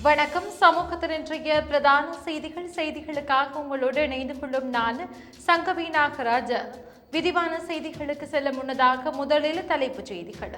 வணக்கம். சமூகத்தின் இன்றைய பிரதான செய்திகளுக்காக உங்களோடு இணைந்து கொள்ளும் நான் சங்கவி நாகராஜ். விரிவான செய்திகளுக்கு செல்ல முன்னதாக முதலில் தலைப்புச் செய்திகள்.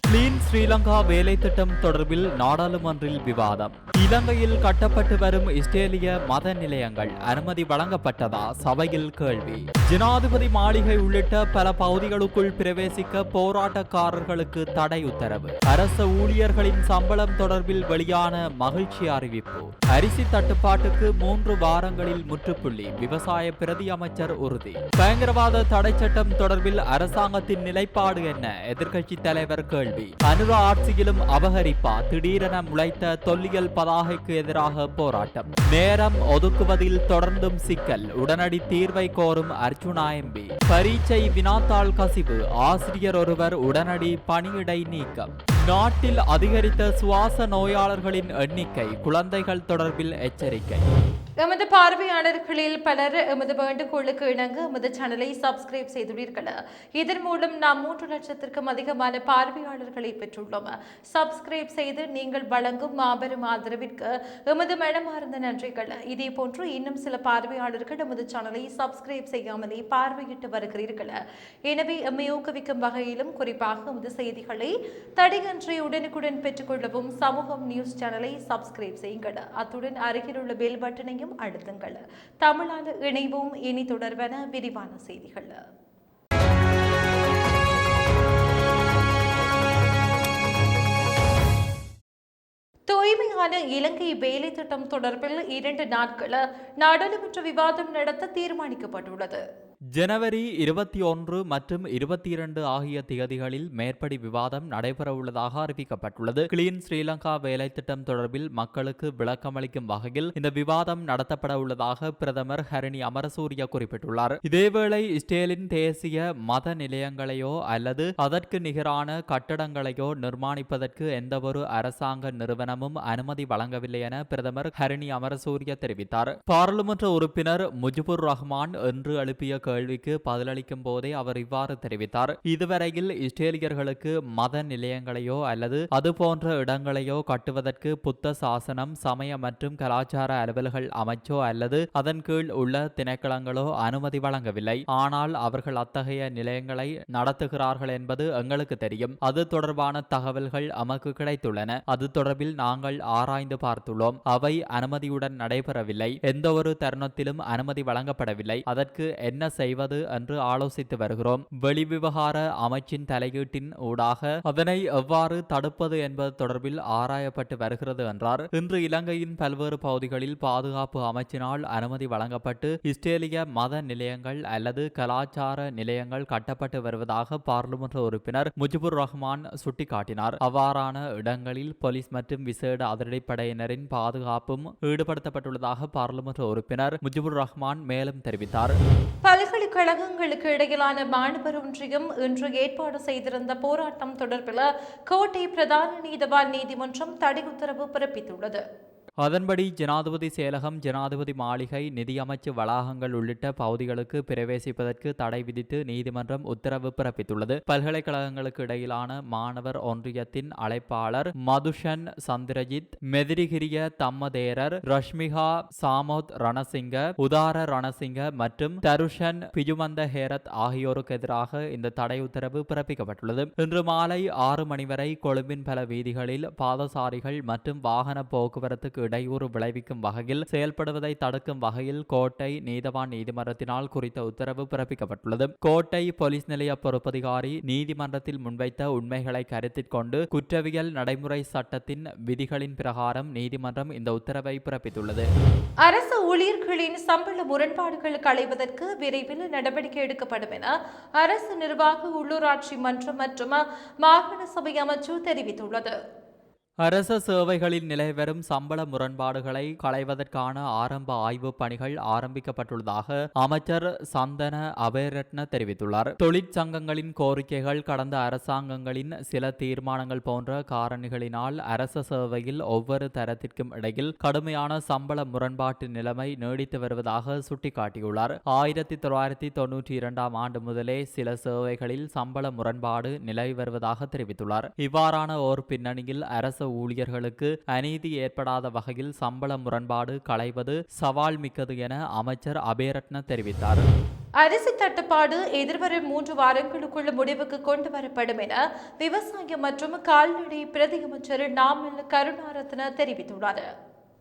கிளீன் ஸ்ரீலங்கா வேலை திட்டம் தொடர்பில் நாடாளுமன்றில் விவாதம். இலங்கையில் கட்டப்பட்டு வரும் இஸ்ரேலிய மத நிலையங்கள் அனுமதி வழங்கப்பட்டதா சபையில் கேள்வி. ஜனாதிபதி மாளிகை உள்ளிட்ட பல பகுதிகளுக்குள் பிரவேசிக்க போராட்டக்காரர்களுக்கு தடை உத்தரவு. அரசு ஊழியர்களின் சம்பளம் தொடர்பில் வெளியான மகிழ்ச்சி அறிவிப்பு. அரிசி தட்டுப்பாட்டுக்கு 3 வாரங்களில் முற்றுப்புள்ளி. விவசாய பிரதி அமைச்சர் உறுதி. பயங்கரவாத தடை சட்டம் தொடர்பில் அரசாங்கத்தின் நிலைப்பாடு என்ன? எதிர்க்கட்சி தலைவர் கேள்வி. அனுர ஆட்சியிலும் அபகரிப்பா? திடீரென முளைத்த தொல்லியல் பதாகைக்கு எதிராக போராட்டம். நேரம் ஒதுக்குவதில் தொடர்ந்தும் சிக்கல். உடனடி தீர்வை கோரும் அர்ஜுனா எம்பி. பரீட்சை வினாத்தாள் கசிவு. ஆசிரியர் ஒருவர் உடனடி பணியிடை நீக்கம். நாட்டில் அதிகரித்த சுவாச நோயாளர்களின் எண்ணிக்கை. குழந்தைகள் தொடர்பில் எச்சரிக்கை. எமது பார்வையாளர்களில் பலர் எமது வேண்டுகோளுக்கு இணங்க எமது சேனலை சப்ஸ்கிரைப் செய்துள்ளீர்கள். இதன் மூலம் நாம் 3 லட்சத்திற்கும் அதிகமான பார்வையாளர்களை பெற்றுள்ளோம். சப்ஸ்கிரைப் செய்து நீங்கள் வழங்கும் மாபெரும் ஆதரவிற்கு எமது மனமார்ந்த நன்றிகள். இதே போன்று இன்னும் சில பார்வையாளர்கள் எமது சேனலை சப்ஸ்கிரைப் செய்யாமலே பார்வையிட்டு வருகிறீர்கள். எனவே எம்மை ஊக்குவிக்கும் வகையிலும் குறிப்பாக எமது செய்திகளை தடையின்றி உடனுக்குடன் பெற்றுக்கொள்ளவும் சமூகம் நியூஸ் சேனலை சப்ஸ்கிரைப் செய்யுங்கள். அத்துடன் அருகிலுள்ள பெல் பட்டனையும் அழுத்துங்கள். தமிழால் இணைவோம். இனி தொடர்பான விரிவான செய்திகள். தூய்மையான இலங்கை வேலை திட்டம் தொடர்பில் 2 நாட்கள் நாடாளுமன்ற விவாதம் நடத்த தீர்மானிக்கப்பட்டுள்ளது. ஜனவரி 21 மற்றும் 22 ஆகிய திகதிகளில் மேற்படி விவாதம் நடைபெறவுள்ளதாக அறிவிக்கப்பட்டுள்ளது. கிளீன் ஸ்ரீலங்கா வேலை திட்டம் தொடர்பில் மக்களுக்கு விளக்கமளிக்கும் வகையில் இந்த விவாதம் நடத்தப்பட உள்ளதாக பிரதமர் ஹரணி அமரசூரிய குறிப்பிட்டுள்ளார். இதேவேளை இஸ்ரேலின் தேசிய மத நிலையங்களையோ அல்லது அதற்கு நிகரான கட்டடங்களையோ நிர்மாணிப்பதற்கு எந்தவொரு அரசாங்க நிறுவனமும் அனுமதி வழங்கவில்லை என பிரதமர் ஹரணி அமரசூரிய தெரிவித்தார். பாராளுமன்ற உறுப்பினர் முஜிபுர் ரஹ்மான் என்று எழுப்பிய கேள்விக்கு பதிலளிக்கும் போதே அவர் இவ்வாறு தெரிவித்தார். இதுவரையில் இஸ்ரேலியர்களுக்கு மத நிலையங்களையோ அல்லது அதுபோன்ற இடங்களையோ கட்டுவதற்கு புத்த சாசனம், சமய மற்றும் கலாச்சார அலுவல்கள் அமைச்சோ அல்லது அதன் கீழ் உள்ள திணைக்களங்களோ அனுமதி வழங்கவில்லை. ஆனால் அவர்கள் அத்தகைய நிலையங்களை நடத்துகிறார்கள் என்பது எங்களுக்கு தெரியும். அது தொடர்பான தகவல்கள் நமக்கு கிடைத்துள்ளன. அது தொடர்பில் நாங்கள் ஆராய்ந்து பார்த்துள்ளோம். அவை அனுமதியுடன் நடைபெறவில்லை. எந்த ஒரு தருணத்திலும் அனுமதி வழங்கப்படவில்லை. அதற்கு என்ன செய்வது என்று ஆலோசித்து வருகிறோம். வெளிவிவகார அமைச்சின் தலையீட்டின் ஊடாக அதனை எவ்வாறு தடுப்பது என்பது தொடர்பில் ஆராயப்பட்டு வருகிறது என்றார். இன்று இலங்கையின் பல்வேறு பகுதிகளில் பாதுகாப்பு அமைச்சினால் அனுமதி வழங்கப்பட்டு இஸ்ரேலிய மத நிலையங்கள் அல்லது கலாச்சார நிலையங்கள் கட்டப்பட்டு வருவதாக பாராளுமன்ற உறுப்பினர் முஜிபுர் ரஹ்மான் சுட்டிக்காட்டினார். அவ்வாறான இடங்களில் போலீஸ் மற்றும் விசேட அதிரடிப்படையினரின் பாதுகாப்பும் ஈடுபடுத்தப்பட்டுள்ளதாக பாராளுமன்ற உறுப்பினர் முஜிபுர் ரஹ்மான் மேலும் தெரிவித்தார். பல்கலைக்கழகங்களுக்கு இடையிலான மாணவர் ஒன்றியம் இன்று ஏற்பாடு செய்திருந்த போராட்டம் தொடர்பில் கோட்டை பிரதான நீதிவான் நீதிமன்றம் தடை உத்தரவு பிறப்பித்துள்ளது. அதன்படி ஜனாதிபதி செயலகம், ஜனாதிபதி மாளிகை, நிதியமைச்சு வளாகங்கள் உள்ளிட்ட பகுதிகளுக்கு பிரவேசிப்பதற்கு தடை விதித்து நீதிமன்றம் உத்தரவு பிறப்பித்துள்ளது. பல்கலைக்கழகங்களுக்கு இடையிலான மாணவர் ஒன்றியத்தின் அழைப்பாளர் மதுஷன் சந்திரஜித், மெதிரிகிரிய தம்மதேரர், ரஷ்மிகா சாமோத் ரணசிங்க, உதார ரணசிங்க மற்றும் தருஷன் பிஜுமந்த ஹேரத் ஆகியோருக்கு எதிராக இந்த தடை உத்தரவு பிறப்பிக்கப்பட்டுள்ளது. இன்று மாலை 6 மணி வரை கொழும்பின் பல வீதிகளில் பாதசாரிகள் மற்றும் வாகன போக்குவரத்துக்கு இடையூறு விளைவிக்கும் வகையில் செயல்படுவதை தடுக்கும் வகையில் கோட்டை நீதவான் நீதிமன்றத்தினால் குறித்த உத்தரவு பிறப்பிக்கப்பட்டுள்ளது. கோட்டை போலீஸ் நிலைய பொறுப்பதிகாரி நீதிமன்றத்தில் முன்வைத்த உண்மைகளை கருத்தில் கொண்டு குற்றவியல் நடைமுறை சட்டத்தின் விதிகளின் பிரகாரம் நீதிமன்றம் இந்த உத்தரவை பிறப்பித்துள்ளது. அரசு ஊழியர்களின் சம்பள முரண்பாடுகள் களைவதற்கு விரைவில் நடவடிக்கை எடுக்கப்படும் என அரசு நிர்வாக உள்ளூராட்சி மன்றம் மற்றும் மாகாண சபை அமைச்சு தெரிவித்துள்ளது. அரச சேவைகளில் நிலைவரும் சம்பள முரண்பாடுகளை களைவதற்கான ஆரம்ப ஆய்வுப் பணிகள் ஆரம்பிக்கப்பட்டுள்ளதாக அமைச்சர் சந்தன அபேரட்ன தெரிவித்துள்ளார். தொழிற்சங்கங்களின் கோரிக்கைகள், கடந்த அரசாங்கங்களின் சில தீர்மானங்கள் போன்ற காரணிகளினால் அரச சேவையில் ஒவ்வொரு தரத்திற்கும் இடையில் கடுமையான சம்பள முரண்பாட்டு நிலைமை நீடித்து வருவதாக சுட்டிக்காட்டியுள்ளார். 1992 ஆண்டு முதலே சில சேவைகளில் சம்பள முரண்பாடு நிலவி வருவதாக தெரிவித்துள்ளார். இவ்வாறான ஓர் பின்னணியில் அரசு ஊழியர்களுக்கு அநீதி ஏற்படாத வகையில் சம்பள முரண்பாடு களைவது சவால் மிக்கது என அமைச்சர் அபேரட்ன தெரிவித்தார். அரிசி தட்டுப்பாடு எதிர்வரும் 3 வாரங்களுக்குள் முடிவுக்கு கொண்டு வரப்படும் என விவசாயம் மற்றும் கால்நடை பிரதி அமைச்சர் நாமல் கருணாரத்ன தெரிவித்துள்ளார்.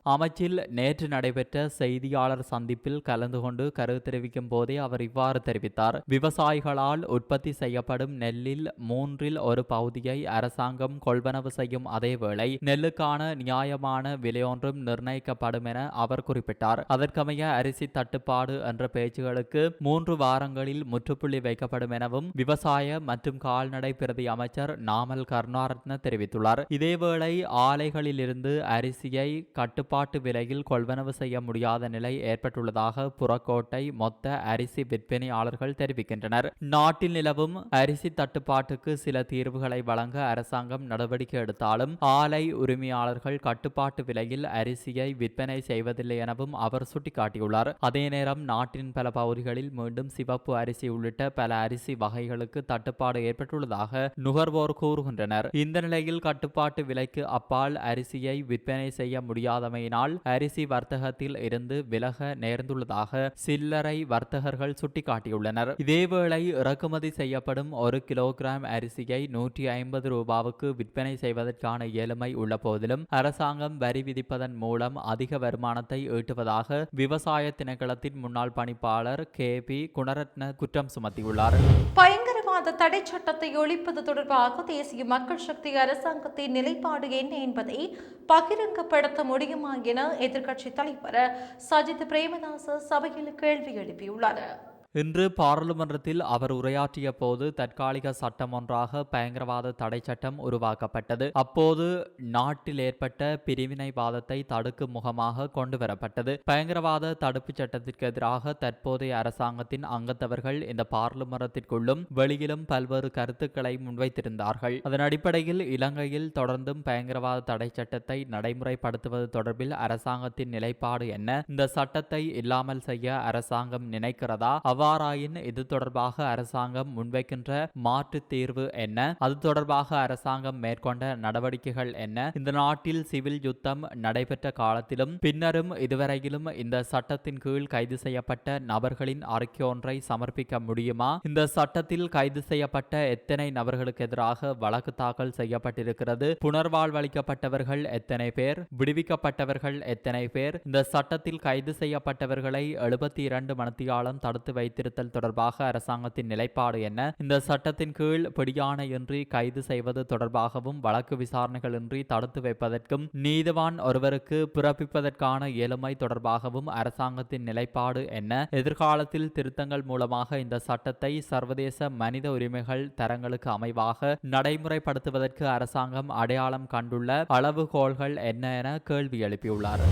அமைச்சில் நேற்று நடைபெற்ற செய்தியாளர் சந்திப்பில் கலந்து கொண்டு கருத்து தெரிவிக்கும் போதே அவர் இவ்வாறு தெரிவித்தார். விவசாயிகளால் உற்பத்தி செய்யப்படும் நெல்லில் 1/3 பகுதியை அரசாங்கம் கொள்வனவு செய்யும் அதேவேளை நெல்லுக்கான நியாயமான விலையொன்றும் நிர்ணயிக்கப்படும் என அவர் குறிப்பிட்டார். அதற்கமைய அரிசி தட்டுப்பாடு என்ற பேச்சுகளுக்கு 3 வாரங்களில் முற்றுப்புள்ளி வைக்கப்படும் எனவும் விவசாய மற்றும் கால்நடை பிரதி அமைச்சர் நாமல் கருணாரத்ன தெரிவித்துள்ளார். இதேவேளை ஆலைகளிலிருந்து அரிசியை கட்டுப்பாட்டு விலையில் கொள்வனவு செய்ய முடியாத நிலை ஏற்பட்டுள்ளதாக புறக்கோட்டை மொத்த அரிசி விற்பனையாளர்கள் தெரிவிக்கின்றனர். நாட்டில் நிலவும் அரிசி தட்டுப்பாட்டுக்கு சில தீர்வுகளை வழங்க அரசாங்கம் நடவடிக்கை எடுத்தாலும் ஆலை உரிமையாளர்கள் கட்டுப்பாட்டு விலையில் அரிசியை விற்பனை செய்வதில்லை எனவும் அவர் சுட்டிக்காட்டியுள்ளார். அதே நேரம் நாட்டின் பல பகுதிகளில் மீண்டும் சிவப்பு அரிசி உள்ளிட்ட பல அரிசி வகைகளுக்கு தட்டுப்பாடு ஏற்பட்டுள்ளதாக நுகர்வோர் கூறுகின்றனர். இந்த நிலையில் கட்டுப்பாட்டு விலைக்கு அப்பால் அரிசியை விற்பனை செய்ய முடியாதமை அரிசி வர்த்தகத்தில் இருந்து விலக நேர்ந்துள்ளதாக சில்லறை வர்த்தகர்கள் சுட்டிக்காட்டியுள்ளனர். இதேவேளை இறக்குமதி செய்யப்படும் 1 கிலோகிராம் அரிசியை 150 ரூபாவுக்கு விற்பனை செய்வதற்கான இயலுமை உள்ள போதிலும் அரசாங்கம் வரி விதிப்பதன் மூலம் அதிக வருமானத்தை ஈட்டுவதாக விவசாய திணைக்களத்தின் முன்னாள் பணிப்பாளர் KP குணரத்ன குற்றம் சுமத்தியுள்ளார். பயங்கரவாத தடை சட்டத்தை ஒழிப்பது தொடர்பாக தேசிய மக்கள் சக்தி அரசாங்கத்தின் நிலைப்பாடு என்ன என்பதை பகிரங்கப்படுத்த முடியுமா என எதிர்க்கட்சி தலைவர் சஜித் பிரேமதாச சபையில் கேள்வி எழுப்பியுள்ளார். இன்று பாராளுமன்றத்தில் அவர் உரையாற்றிய போது தற்காலிக சட்டம் ஒன்றாக பயங்கரவாத தடை சட்டம் உருவாக்கப்பட்டது. அப்போது நாட்டில் ஏற்பட்ட பிரிவினைவாதத்தை தடுக்கும் முகமாக கொண்டு வரப்பட்டது. பயங்கரவாத தடுப்பு சட்டத்திற்கு எதிராக தற்போதைய அரசாங்கத்தின் அங்கத்தவர்கள் இந்த பாராளுமன்றத்திற்குள்ளும் வெளியிலும் பல்வேறு கருத்துக்களை முன்வைத்திருந்தார்கள். அதன் அடிப்படையில் இலங்கையில் தொடர்ந்தும் பயங்கரவாத தடை சட்டத்தை நடைமுறைப்படுத்துவது தொடர்பில் அரசாங்கத்தின் நிலைப்பாடு என்ன? இந்த சட்டத்தை இல்லாமல் செய்ய அரசாங்கம் நினைக்கிறதா? அவ்வாறாயின் இது தொடர்பாக அரசாங்கம் முன்வைக்கின்ற மாற்று தீர்வு என்ன? அது தொடர்பாக அரசாங்கம் மேற்கொண்ட நடவடிக்கைகள் என்ன? இந்த நாட்டில் சிவில் யுத்தம் நடைபெற்ற காலத்திலும் பின்னரும் இதுவரையிலும் இந்த சட்டத்தின் கீழ் கைது செய்யப்பட்ட நபர்களின் அறிக்கை ஒன்றை சமர்ப்பிக்க முடியுமா? இந்த சட்டத்தில் கைது செய்யப்பட்ட எத்தனை நபர்களுக்கு எதிராக வழக்கு தாக்கல் செய்யப்பட்டிருக்கிறது? புனர்வாழ்வளிக்கப்பட்டவர்கள் எத்தனை பேர்? விடுவிக்கப்பட்டவர்கள் எத்தனை பேர்? இந்த சட்டத்தில் கைது செய்யப்பட்டவர்களை 72 மணித்தியாலம் தடுத்து வைத்திருத்தல் தொடர்பாக அரசாங்கத்தின் நிலைப்பாடு என்ன? இந்த சட்டத்தின் கீழ் பிடியாணையின்றி கைது செய்வது தொடர்பாகவும் வழக்கு விசாரணைகள் இன்றி தடுத்து வைப்பதற்கும் நீதிவான் ஒருவருக்கு பிறப்பிப்பதற்கான இயலுமை தொடர்பாகவும் அரசாங்கத்தின் நிலைப்பாடு என்ன? எதிர்காலத்தில் திருத்தங்கள் மூலமாக இந்த சட்டத்தை சர்வதேச மனித உரிமைகள் தரங்களுக்கு அமைவாக நடைமுறைப்படுத்துவதற்கு அரசாங்கம் அடையாளம் கண்டுள்ள அளவுகோல்கள் என்ன என கேள்வி எழுப்பியுள்ளார்.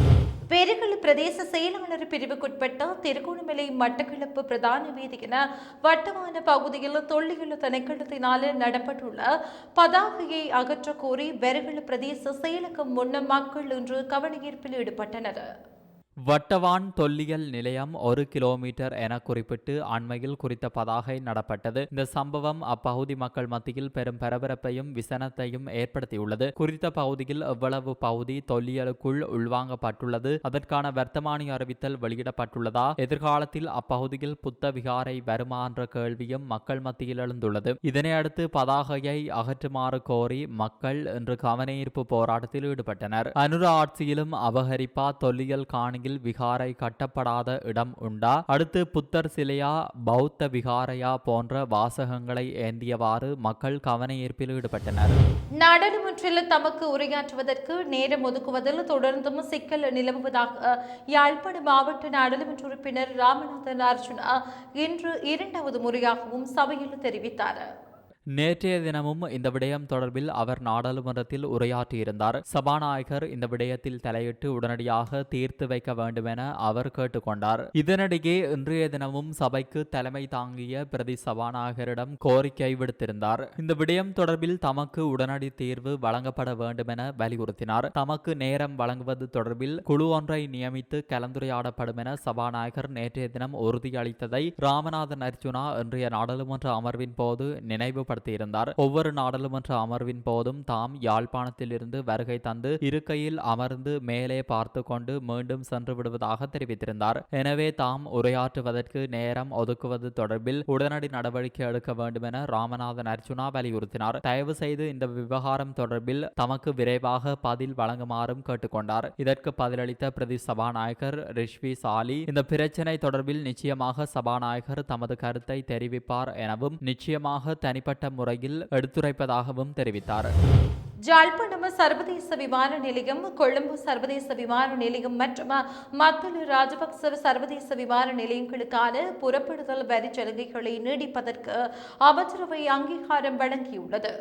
பேருகள பிரதேச செயலாளர் பிரிவுக்குட்பட்ட திருகோணமலை மட்டக்களப்பு பிரதான வீதியின வட்டமான பகுதியில் தொல்லியல் திணைக்களத்தினால் நடப்பட்டுள்ள பதாகையை அகற்ற கோரி பேருகள பிரதேச செயலகம் முன் மக்கள் இன்று கவனஈர்ப்பில் ஈடுபட்டனர். வட்டவான் தொல்லியல் நிலையம் 1 கிலோமீட்டர் என குறிப்பிட்டு அண்மையில் குறித்த பதாகை நடப்பட்டது. இந்த சம்பவம் அப்பகுதி மக்கள் மத்தியில் பெரும் பரபரப்பையும் விசனத்தையும் ஏற்படுத்தியுள்ளது. குறித்த பகுதியில் எவ்வளவு பகுதி தொல்லியலுக்குள் உள்வாங்கப்பட்டுள்ளது? அதற்கான வர்த்தமானி அறிவித்தல் வெளியிடப்பட்டுள்ளதா? எதிர்காலத்தில் அப்பகுதியில் புத்த விகாரை வருமா என்ற கேள்வியும் மக்கள் மத்தியில் எழுந்துள்ளது. இதனையடுத்து பதாகையை அகற்றுமாறு கோரி மக்கள் இன்று கவனஈர்ப்பு போராட்டத்தில் ஈடுபட்டனர். அனுர ஆட்சியிலும் அபகரிப்பா, தொல்லியல் காணி விகாரை கட்டப்படாத இடம் உண்டா? அடுத்து புத்தர் சிலையா, பௌத்த விகாரையா போன்ற வாசகங்களை ஏந்தியவாறு மக்கள் கவன ஈர்ப்பில் ஈடுபட்டனர். நாடாளுமன்றில் தமக்கு உரையாற்றுவதற்கு நேரம் ஒதுக்குவதில் தொடர்ந்தும் சிக்கல் நிலவுவதாக யாழ்ப்பாண மாவட்ட நாடாளுமன்ற உறுப்பினர் ராமநாதன் அர்ஜுனா இன்று 2வது முறையாகவும் சபையில் தெரிவித்தார். நேற்றைய தினமும் இந்த விடயம் தொடர்பில் அவர் நாடாளுமன்றத்தில் உரையாற்றியிருந்தார். சபாநாயகர் இந்த விடயத்தில் தலையிட்டு உடனடியாக தீர்த்து வைக்க வேண்டும் என அவர் கேட்டுக்கொண்டார். இதனிடையே இன்றைய தினமும் சபைக்கு தலைமை தாங்கிய பிரதி சபாநாயகரிடம் கோரிக்கை விடுத்திருந்தார். இந்த விடயம் தொடர்பில் தமக்கு உடனடி தீர்வு வழங்கப்பட வேண்டும் என வலியுறுத்தினார். தமக்கு நேரம் வழங்குவது தொடர்பில் குழு ஒன்றை நியமித்து கலந்துரையாடப்படும் என சபாநாயகர் நேற்றைய தினம் உறுதியளித்ததை ராமநாதன் அர்ஜுனா இன்றைய நாடாளுமன்ற அமர்வின் போது நினைவுபடுத்தினார். தெரியப்படுத்தியிருந்தார். ஒவ்வொரு நாடாளுமன்ற அமர்வின் போதும் தாம் யாழ்ப்பாணத்திலிருந்து வருகை தந்து இருக்கையில் அமர்ந்து மேலே பார்த்து கொண்டு மீண்டும் சென்று விடுவதாக தெரிவித்திருந்தார். எனவே தாம் உரையாற்றுவதற்கு நேரம் ஒதுக்குவது தொடர்பில் உடனடி நடவடிக்கை எடுக்க வேண்டும் என ராமநாதன் அர்ச்சுனா வலியுறுத்தினார். தயவு செய்து இந்த விவகாரம் தொடர்பில் தமக்கு விரைவாக பதில் வழங்குமாறும் கேட்டுக்கொண்டார். இதற்கு பதிலளித்த பிரதி சபாநாயகர் ரிஷ்வி சாலி இந்த பிரச்சினை தொடர்பில் நிச்சயமாக சபாநாயகர் தமது கருத்தை தெரிவிப்பார் எனவும் நிச்சயமாக தனிப்பட்ட முறையில் எடுத்துரைப்பதாகவும் தெரிவித்தார். ஜாழ்ப்பாணம் சர்வதேச விமான நிலையம், கொழும்பு சர்வதேச விமான நிலையம் மற்றும் மத்தள ராஜபக்ச சர்வதேச விமான நிலையங்களுக்கான புறப்படுதல் வரி சலுகைகளை நீடிப்பதற்கு அமைச்சரவை அங்கீகாரம் வழங்கியுள்ளது.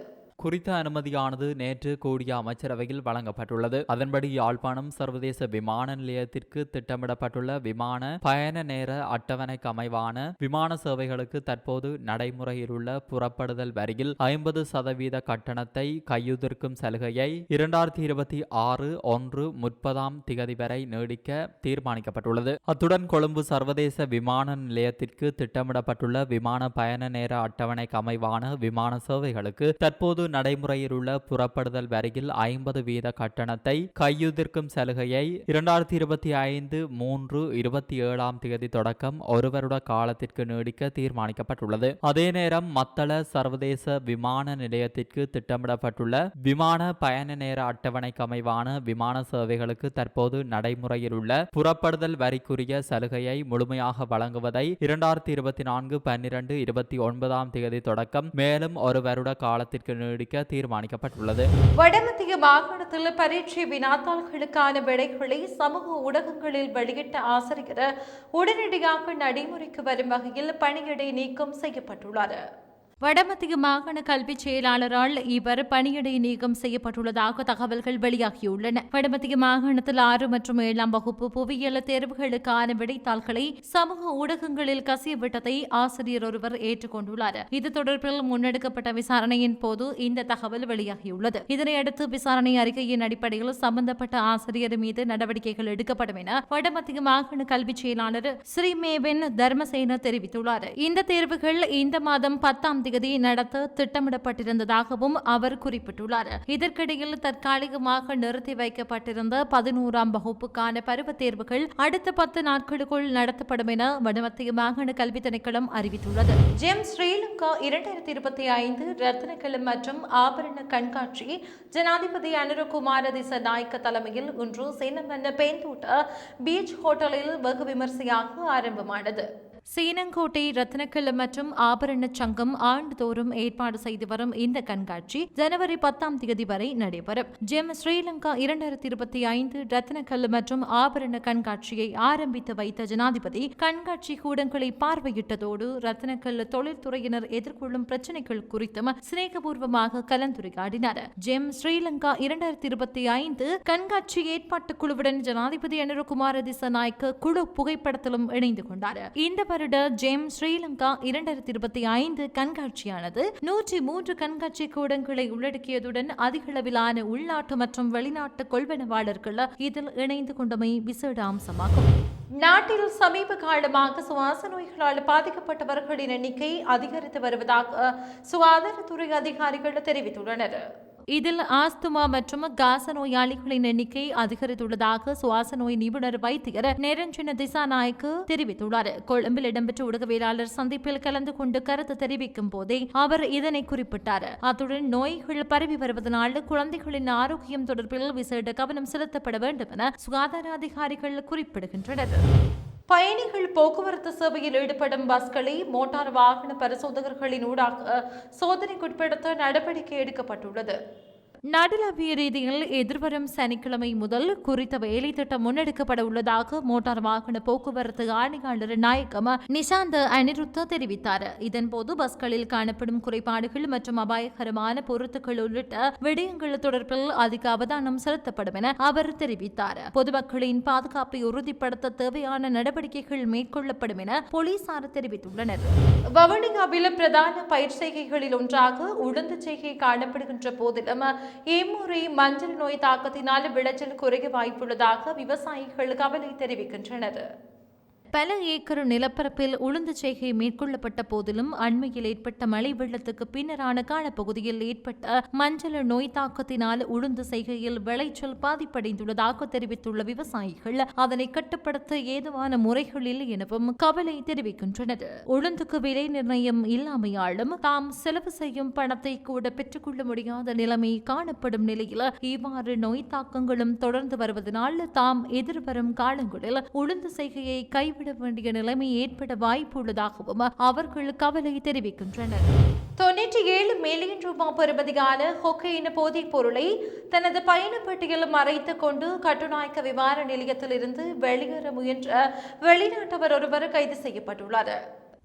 குறித்த அனுமதியானது நேற்று கூடிய அமைச்சரவையில் வழங்கப்பட்டுள்ளது. அதன்படி யாழ்ப்பாணம் சர்வதேச விமான நிலையத்திற்கு திட்டமிடப்பட்டுள்ள விமான பயண நேர அட்டவணைக்கு அமைவான விமான சேவைகளுக்கு தற்போது நடைமுறையில் உள்ள புறப்படுதல் வரியில் 50% கட்டணத்தை கையுதிர்க்கும் சலுகையை 2026 1/30 வரை நீடிக்க தீர்மானிக்கப்பட்டுள்ளது. அத்துடன் கொழும்பு சர்வதேச விமான நிலையத்திற்கு திட்டமிடப்பட்டுள்ள விமான பயண நேர அட்டவணைக்கு அமைவான விமான சேவைகளுக்கு தற்போது நடைமுறையில் உள்ள புறப்படுதல் வரியில் 50% கட்டணத்தை கையுதிர்க்கும் சலுகையை 2025 3/27 தொடக்கம் ஒரு வருட காலத்திற்கு நீடிக்க தீர்மானிக்கப்பட்டுள்ளது. அதே நேரம் மத்தள சர்வதேச விமான நிலையத்திற்கு திட்டமிடப்பட்டுள்ள விமான பயண நேர அட்டவணைக்கு அமைவான விமான சேவைகளுக்கு தற்போது நடைமுறையில் உள்ள புறப்படுதல் வரிக்குரிய சலுகையை முழுமையாக வழங்குவதை 2024 12/29 தொடக்கம் மேலும் ஒரு வருட காலத்திற்கு தீர்மானிக்கப்பட்டுள்ளது. வடமத்திய மாகாணத்தில் பரீட்சை வினாத்தாள்களுக்கான விடைகளை சமூக ஊடகங்களில் வெளியிட்ட ஆசிரியர் உடனடியாக நடைமுறைக்கு வரும் வகையில் பணியிடை நீக்கம் செய்யப்பட்டுள்ளார். வடமத்திய மாகாண கல்வி செயலாளரால் இவர் பணியிடை நீக்கம் செய்யப்பட்டுள்ளதாக தகவல்கள் வெளியாகியுள்ளன. வடமத்திய மாகாணத்தில் 6 மற்றும் 7ஆம் வகுப்பு புவியியல் தேர்வுகளுக்கான விடைத்தாள்களை சமூக ஊடகங்களில் கசியவிட்டதை ஆசிரியர் ஒருவர் ஏற்றுக்கொண்டுள்ளார். இது தொடர்பில் முன்னெடுக்கப்பட்ட விசாரணையின் போது இந்த தகவல் வெளியாகியுள்ளது. இதனையடுத்து விசாரணை அறிக்கையின் அடிப்படையில் சம்பந்தப்பட்ட ஆசிரியர் மீது நடவடிக்கைகள் எடுக்கப்படும் என வடமத்திய மாகாண கல்வி செயலாளர் ஸ்ரீமேவன் தர்மசேன தெரிவித்துள்ளார். இந்த தேர்வுகள் இந்த மாதம் 10ஆம் தேதி நடத்த திட்டமிடப்பட்டிருந்ததாகவும் அவர் குறிப்பிட்டுள்ளார். இதற்கிடையில் தற்காலிகமாக நிறுத்தி வைக்கப்பட்டிருந்த 11ஆம் வகுப்புக்கான பருவத் தேர்வுகள் அடுத்த 10 நாட்களுக்குள் நடத்தப்படும் என வடமத்திய மாகாண கல்வி திணைக்களம் அறிவித்துள்ளது. ஜெம் ஸ்ரீலங்கா 2025 ரத்னக்கல மற்றும் ஆபரண கண்காட்சி ஜனாதிபதி அனுரகுமார திசாநாயக்க தலைமையில் இன்று சேனமன்ன பேந்தோட்ட பீச் ஹோட்டலில் வெகு விமர்சையாக ஆரம்பமானது. சீனங்கோட்டை ரத்னக்கல மற்றும் ஆபரண சங்கம் ஆண்டுதோறும் ஏற்பாடு செய்து வரும் இந்த கண்காட்சி ஜனவரி 10ஆம் தேதி வரை நடைபெறும். ஜெம் ஸ்ரீலங்கா 2025 ரத்னக்கல மற்றும் ஆபரண கண்காட்சியை ஆரம்பித்து வைத்த ஜனாதிபதி கண்காட்சி கூடங்களை பார்வையிட்டதோடு ரத்னக்கல தொழில்துறையினர் எதிர்கொள்ளும் பிரச்சினைகள் குறித்தும் சிநேகபூர்வமாக கலந்துரையாடினார். ஜெம் ஸ்ரீலங்கா 2025 கண்காட்சி ஏற்பாட்டு குழுவுடன் ஜனாதிபதி அனுரகுமார திசாநாயக்க குழு புகைப்படத்திலும் இணைந்து கொண்டார். இந்த வருட ஜெம் ஸ்ரீலங்கா 2025 கண்காட்சியானது 103 கண்காட்சி கூடங்களை உள்ளடக்கியதுடன் அதிகளவிலான உள்நாட்டு மற்றும் வெளிநாட்டு கொள்வனவாளர்கள் இதில் இணைந்து கொண்டமை விசேட அம்சமாகும். நாட்டில் சமீப காலமாக சுவாச நோய்களால் பாதிக்கப்பட்டவர்களின் எண்ணிக்கை அதிகரித்து வருவதாக சுகாதாரத்துறை அதிகாரிகள் தெரிவித்துள்ளனர். இதில் ஆஸ்துமா மற்றும் காச நோயாளிகளின் எண்ணிக்கை அதிகரித்துள்ளதாக சுவாச நோய் நிபுணர் வைத்தியர் நிரஞ்சன திசாநாயக்கு தெரிவித்துள்ளார். கொழும்பில் இடம்பெற்ற ஊடகவியலாளர் சந்திப்பில் கலந்து கொண்டு கருத்து தெரிவிக்கும் போதே அவர் இதனை குறிப்பிட்டார். அத்துடன் நோய்கள் பரவி வருவதனால் குழந்தைகளின் ஆரோக்கியம் தொடர்பில் விசேட கவனம் செலுத்தப்பட வேண்டும் என சுகாதார அதிகாரிகள் குறிப்பிடுகின்றனர். பயணிகள் போக்குவரத்து சேவையில் ஈடுபடும் பஸ்களை மோட்டார் வாகன பரிசோதகர்களின் ஊடாக சோதனைக்குட்படுத்த நடவடிக்கை எடுக்கப்பட்டுள்ளது. நாடளாவிய ரீதியில் எதிர்வரும் சனிக்கிழமை முதல் குறித்த வேலை திட்டம் முன்னெடுக்கப்பட உள்ளதாக மோட்டார் வாகன போக்குவரத்து ஆணையாளர் நாயகம் நிஷாந்த அனிருத்த தெரிவித்தார். இதன்போது பஸ்களில் காணப்படும் குறைபாடுகள் மற்றும் அபாயகரமான பொருட்கள் உள்ளிட்ட விடயங்கள் தொடர்பில் அதிக அவதானம் செலுத்தப்படும் என அவர் தெரிவித்தார். பொதுமக்களின் பாதுகாப்பை உறுதிப்படுத்த தேவையான நடவடிக்கைகள் மேற்கொள்ளப்படும் என போலீசார் தெரிவித்துள்ளனர். வவுனியாவில் பிரதான பயிர் செய்கைகளில் ஒன்றாக உளுந்து செய்கை காணப்படுகின்ற போதிலும் இம்முறை மஞ்சள் நோய் தாக்கத்தினால் விளைச்சல் குறைய வாய்ப்புள்ளதாக விவசாயிகள் கவலை தெரிவிக்கின்றனர். பல ஏக்கர் நிலப்பரப்பில் உளுந்து செய்கை மேற்கொள்ளப்பட்ட போதிலும் அண்மையில் ஏற்பட்ட மழை வெள்ளத்துக்கு பின்னரான காலப்பகுதியில் ஏற்பட்ட மஞ்சள் நோய் தாக்கத்தினால் உளுந்து செய்கையில் விளைச்சல் பாதிப்படைந்துள்ளதாக தெரிவித்துள்ள விவசாயிகள் அதனை கட்டுப்படுத்த ஏதுவான முறைகள் இல்லை எனவும் கவலை தெரிவிக்கின்றனர். உளுந்துக்கு விலை நிர்ணயம் இல்லாமையாலும் தாம் செலவு செய்யும் பணத்தை கூட பெற்றுக்கொள்ள முடியாத நிலைமை காணப்படும் நிலையில் இவ்வாறு நோய் தாக்கங்களும் தொடர்ந்து வருவதனால் தாம் எதிர்வரும் காலங்களில் உளுந்து செய்கையை கைவிட வேண்டிய நிலைமை ஏற்பட வாய்ப்புள்ளதாகவும் அவர்கள் கவலை தெரிவிக்கின்றனர். 97 மில்லியன் ரூபாய் பெறுமதியான கொக்கையின் போதைப் பொருளை தனது பயணப்பட்டியில் மறைத்துக் கொண்டு கட்டுநாயக்க விமான நிலையத்திலிருந்து வெளியேற முயன்ற வெளிநாட்டவர் ஒருவர் கைது செய்யப்பட்டுள்ளார்.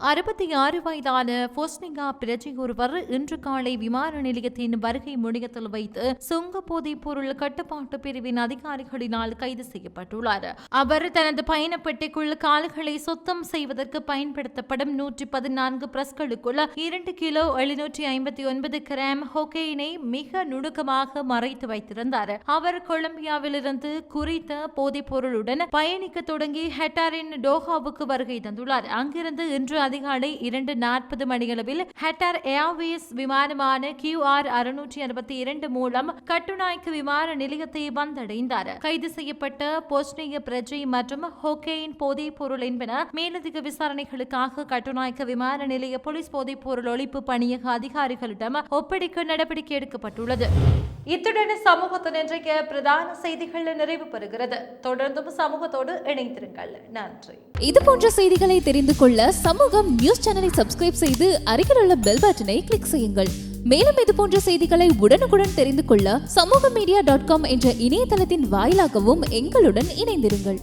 66 வயதான போஸ்னிகா பிரஜை ஒருவர் இன்று காலை விமான நிலையத்தின் வருகை முனையத்தில் வைத்து சுங்க போதைப் பொருள் கட்டுப்பாட்டு பிரிவின் அதிகாரிகளினால் கைது செய்யப்பட்டுள்ளார். அவர் தனது பயணப்பெட்டிக்குள் கால்களை சுத்தம் செய்வதற்கு பயன்படுத்தப்படும் 114 பிரஸ்களுக்குள் 2 கிலோ 759 கிராம் கொக்கையினை மிக நுணுக்கமாக மறைத்து வைத்திருந்தார். அவர் கொலம்பியாவிலிருந்து குறித்த போதைப் பொருளுடன் பயணிக்க தொடங்கி ஹெட்டாரின் டோஹாவுக்கு வருகை தந்துள்ளார். அங்கிருந்து இன்று அதிகாலை 2:40 மணியளவில் ஹெட்டார் ஏர்வேஸ் விமானமான QR 662 மூலம் கட்டுநாயக்க விமான நிலையத்தை வந்தடைந்தார். கைது செய்யப்பட்ட போஸ்னிய பிரஜை மற்றும் கொக்கையின் போதைப் பொருள் என்பன மேலதிக விசாரணைகளுக்காக கட்டுநாயக்க விமான நிலைய போலீஸ் போதைப் பொருள் ஒழிப்பு பணியக அதிகாரிகளிடம் ஒப்படைக்க நடவடிக்கை எடுக்கப்பட்டுள்ளது. இத்துடன் சமூகத்தின் இன்றைய பிரதான செய்திகள் நிறைவு பெறுகிறது. தொடர்ந்தும் சமூகத்தோடு இணைந்திருங்கள். நன்றி. இது போன்ற செய்திகளை தெரிந்து கொள்ள சமூகம் நியூஸ் சேனலை சப்ஸ்கிரைப் செய்து அருகில் உள்ள பெல் பட்டனை கிளிக் செய்யுங்கள். மேலும் இது போன்ற செய்திகளை உடனுக்குடன் தெரிந்து கொள்ள சமூகமீடியா.com என்ற இணையதளத்தின் வாயிலாகவும் எங்களுடன் இணைந்திருங்கள்.